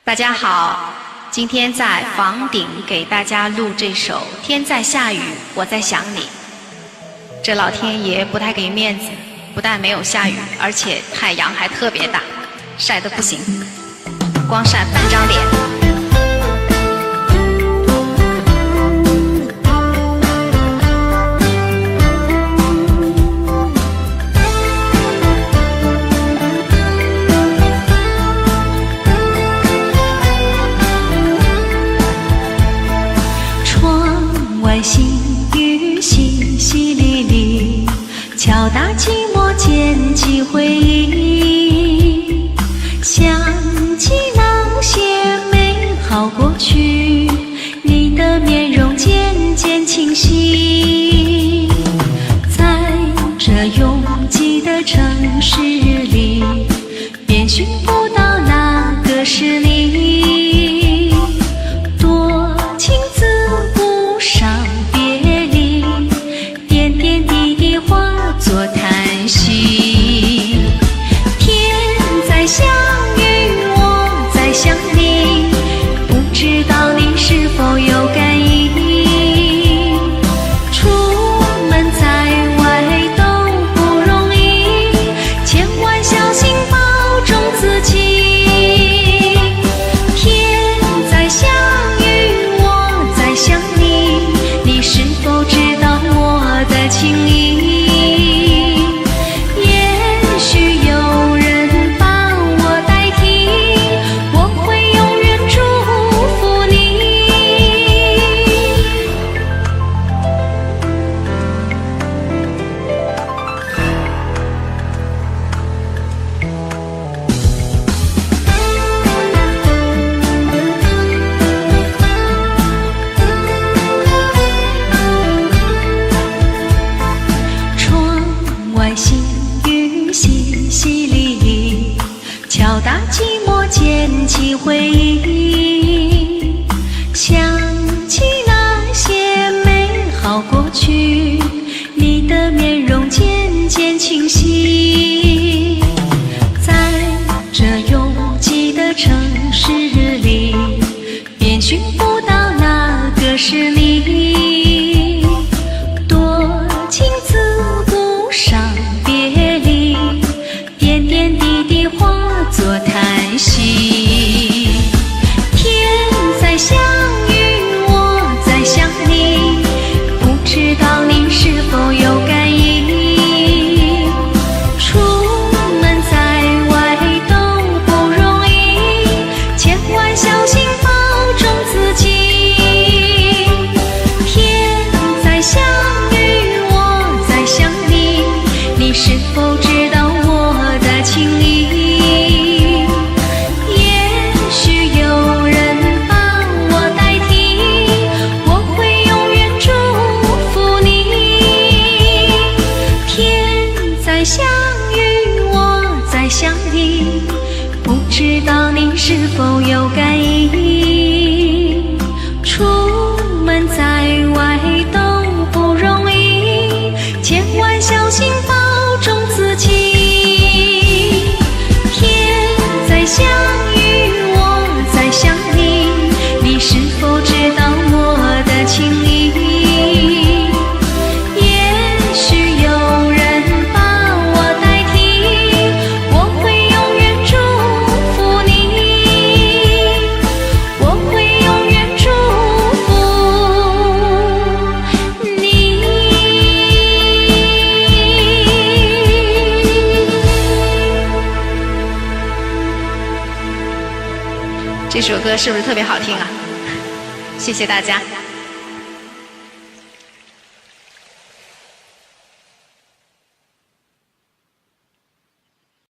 大家好，今天在房顶给大家录这首《天在下雨我在想你》。这老天爷不太给面子，不但没有下雨，而且太阳还特别大，晒得不行，光晒半张脸。细雨淅淅沥沥，敲打寂寞，捡起回忆，想起那些美好过去，你的面容渐渐清晰。在这拥挤的城市里，便寻不到那个是你，多情自不伤做叹息，天在下雨，我在想你，不知道你是否有感应。出门在外都不容易，千万小心保重自己。天在下雨，我在想你，你是否知道我的情意？细雨淅淅沥沥，敲打寂寞，捡起回忆，想起那些美好过去，你的面容渐渐清晰。在这拥挤的城市里，便寻不到那个是你，多情自不伤别离，点点滴滴化作叹息。天在下雨，我在想你，不知道你是否有感应。出门在外都不容易，千万小心保重自己。天在下雨，我在想你，你是否知道我的情意？也许有人把我代替，我会永远祝福你。天在下雨，我在想你，不知道你是否有感应。出门在外都不容易，千万小心保重自己。天在下雨，我在想你，你是否知道我的情意？也许有人把我代替，我会永远祝福你，我会永远祝福你。这首歌是不是特别好听啊？谢谢大家。